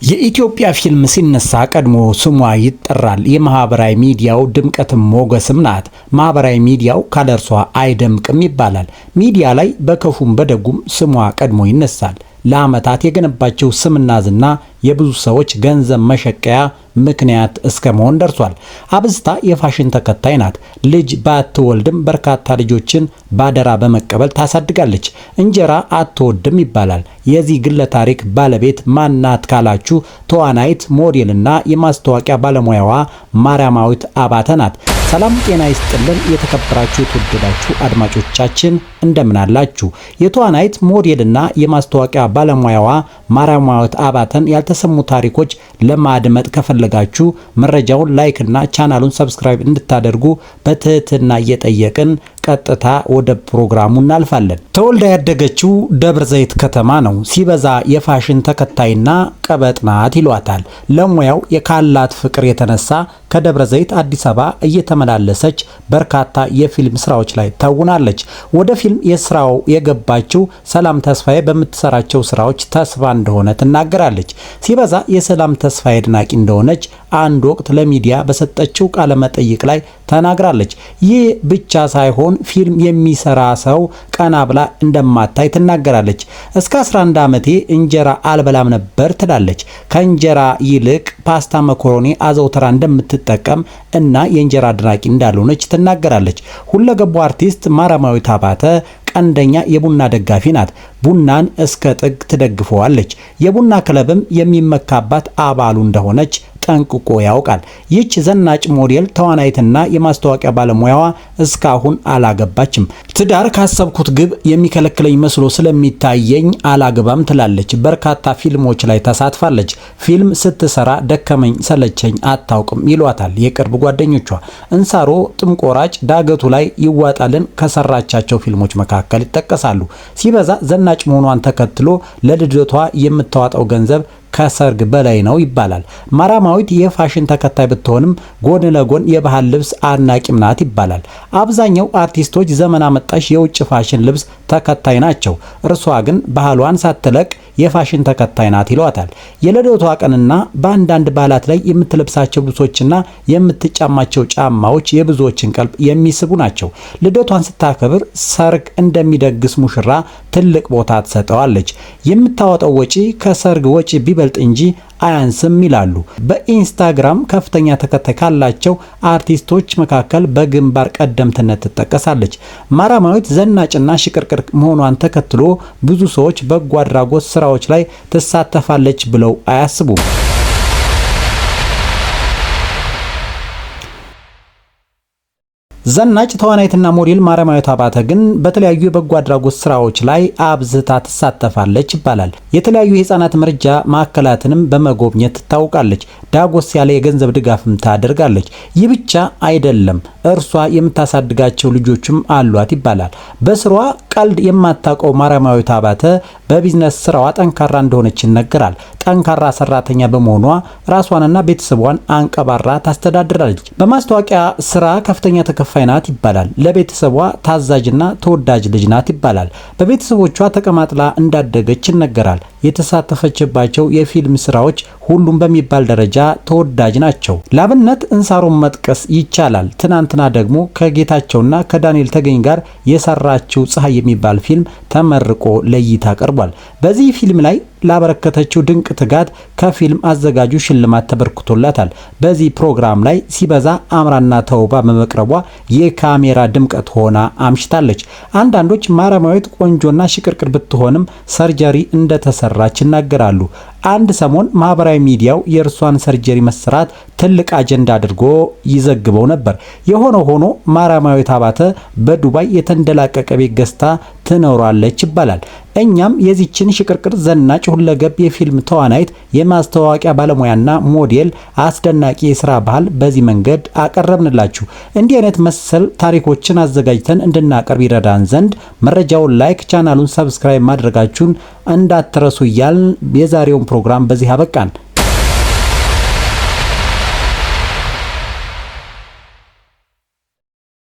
የኢትዮጵያ ፊልም ሲነሳ ቀድሞ ስሟ ይጠራል። የማህበራዊ ሚዲያው ድምቀትም ሞገስም ናት። ማህበራዊ ሚዲያው ካለርሷ አይደምቅም ይባላል። ሚዲያ ላይ በክፉም በደጉም ስሟ ቀድሞ ይነሳል። ለዓመታት የገነባቸው ስምና ዝና የብዙ ሰዎች ገንዘብ መሸቀያ ምክንያት እስከ መሆን ደርሷል። አብዝታ የፋሽን ተከታይ ናት። ልጅ ባትወልድም በርካታ ልጆችን ባደራ በመቀበል ታሳድጋለች። እንጀራ አትወድም ይባላል። የዚህ ግለ ታሪክ ባለቤት ማናት ካላችሁ ተዋናይት ሞዴልና የማስታወቂያ ባለሙያዋ ማርያማዊት አባተ ናት። ሰላም ጤና ይስጥልን። የተከበራችሁ ተወደዳችሁ አድማጮቻችን እንደምን አላችሁ? የተዋናይት ሞዴልና የማስታወቂያ ባለሙያዋ ማርያማዊት አባተን ያልተሰሙ ታሪኮች ለማድመጥ ከፈለጋችሁ መረጃውን ላይክ እና ቻናሉን ሰብስክራይብ እንድታደርጉ በትህትና እየጠየቅን ቀጥታ ወደ ፕሮግራሙ እናልፋለን። ተወልዳ ያደገችው ደብረ ዘይት ከተማ ነው። ሲበዛ የፋሽን ተከታይና ቀበጥ ናት ይሏታል። ለሙያው የካላት ፍቅር የተነሳ ከደብረ ዘይት አዲስ አበባ እየተመላለሰች በርካታ የፊልም ስራዎች ላይ ተውናለች። ወደ ፊልም የስራው የገባችው ሰላም ተስፋዬ በምትሰራቸው ስራዎች ተስፋ እንደሆነ ትናገራለች። ሲበዛ የሰላም ተስፋዬ አድናቂ እንደሆነች አንድ ወቅት ለሚዲያ በሰጠችው ቃለ መጠይቅ ላይ ተናግራለች። ይህ ብቻ ሳይሆን ፊልም የሚሰራ ሰው ቀና ብላ እንደማታይ ትናገራለች። እስከ 11 ዓመቴ እንጀራ አልበላም ነበር ትላለች። ከእንጀራ ይልቅ ፓስታ መኮሮኒ አዘውትራ እንደምትጠቀም እና የእንጀራ አድናቂ እንዳልሆነች ትናገራለች። ሁለገቡ አርቲስት ማርያማዊት አባተ ቀንደኛ የቡና ደጋፊ ናት። ቡናን እስከ ጥግ ትደግፈዋለች። የቡና ክለብም የሚመካባት አባሉ እንደሆነች ጠንቅቆ ያውቃል። ይህች ዘናጭ ሞዴል ተዋናይትና የማስታወቂያ ባለሙያዋ እስካሁን አላገባችም። ትዳር ካሰብኩት ግብ የሚከለክለኝ መስሎ ስለሚታየኝ አላገባም ትላለች። በርካታ ፊልሞች ላይ ተሳትፋለች። ፊልም ስትሰራ ደከመኝ ሰለቸኝ አታውቅም ይሏታል የቅርብ ጓደኞቿ። እንሳሮ፣ ጥምቆራጭ፣ ዳገቱ ላይ ይዋጣልን ከሰራቻቸው ፊልሞች መካከል ይጠቀሳሉ። ሲበዛ ዘናጭ መሆኗን ተከትሎ ለልደቷ የምታዋጣው ገንዘብ ከሰርግ በላይ ነው ይባላል። ማርያማዊት የፋሽን ተከታይ ብትሆንም ጎን ለጎን የባህል ልብስ አድናቂም ናት ይባላል። አብዛኛው አርቲስቶች ዘመን አመጣሽ የውጭ ፋሽን ልብስ ተከታይ ናቸው። እርሷ ግን ባህሏን ሳትለቅ የፋሽን ተከታይ ናት ይሏታል። የልደቷ ቀንና በአንዳንድ በዓላት ላይ የምትለብሳቸው ልብሶችና የምትጫማቸው ጫማዎች የብዙዎችን ቀልብ የሚስቡ ናቸው። ልደቷን ስታከብር ሰርግ እንደሚደግስ ሙሽራ ትልቅ ቦታ ትሰጠዋለች። የምታወጣው ወጪ ከሰርግ ወጪ ቢበልጥ እንጂ አያንስም ይላሉ። በኢንስታግራም ከፍተኛ ተከታይ ካላቸው አርቲስቶች መካከል በግንባር ቀደምትነት ትጠቀሳለች። ማርያማዊት ዘናጭና ሽቅርቅር መሆኗን ተከትሎ ብዙ ሰዎች በጎ አድራጎት ስራዎች ላይ ትሳተፋለች ብለው አያስቡም። ዘናጭ ተዋናይትና ሞዴል ማርያማዊት አባተ ግን በተለያዩ የበጎ አድራጎት ስራዎች ላይ አብዝታ ትሳተፋለች ይባላል። የተለያዩ የህፃናት መርጃ ማዕከላትንም በመጎብኘት ትታወቃለች። ዳጎስ ያለ የገንዘብ ድጋፍም ታደርጋለች። ይህ ብቻ አይደለም፣ እርሷ የምታሳድጋቸው ልጆችም አሏት ይባላል። በስራዋ ቀልድ የማታውቀው ማርያማዊት አባተ በቢዝነስ ስራዋ ጠንካራ እንደሆነች ይነገራል። ጠንካራ ሰራተኛ በመሆኗ ራሷንና ቤተሰቧን አንቀባራ ታስተዳድራለች። በማስታወቂያ ስራ ከፍተኛ ተከፋይ ናት ይባላል። ለቤተሰቧ ታዛዥና ተወዳጅ ልጅ ናት ይባላል። በቤተሰቦቿ ተቀማጥላ እንዳደገች ይነገራል። የተሳተፈችባቸው የፊልም ስራዎች ሁሉም በሚባል ደረጃ ተወዳጅ ናቸው። ላብነት እንሳሮን መጥቀስ ይቻላል። ትናንትና ደግሞ ከጌታቸውና ከዳንኤል ተገኝ ጋር የሰራችው ፀሐይ የሚባል ፊልም ተመርቆ ለእይታ ቀርቧል። በዚህ ፊልም ላይ ላበረከተችው ድንቅ ትጋት ከፊልም አዘጋጁ ሽልማት ተበርክቶላታል። በዚህ ፕሮግራም ላይ ሲበዛ አምራና ተውባ በመቅረቧ የካሜራ ድምቀት ሆና አምሽታለች። አንዳንዶች ማርያማዊት ቆንጆና ሽቅርቅር ብትሆንም ሰርጀሪ እንደተሰራች ይናገራሉ። አንድ ሰሞን ማህበራዊ ሚዲያው የእርሷን ሰርጀሪ መሰራት ትልቅ አጀንዳ አድርጎ ይዘግበው ነበር። የሆነ ሆኖ ማርያማዊት አባተ በዱባይ የተንደላቀቀ ቤት ገዝታ ትኖራለች ይባላል። እኛም የዚችን ሽቅርቅር ዘናጭ ሁለገብ የፊልም ተዋናይት የማስታወቂያ ባለሙያና ሞዴል አስደናቂ የስራ ባህል በዚህ መንገድ አቀረብንላችሁ። እንዲህ አይነት መሰል ታሪኮችን አዘጋጅተን እንድናቀርብ ይረዳን ዘንድ መረጃውን ላይክ፣ ቻናሉን ሰብስክራይብ ማድረጋችሁን እንዳትረሱ እያልን የዛሬውን ፕሮግራም በዚህ አበቃን።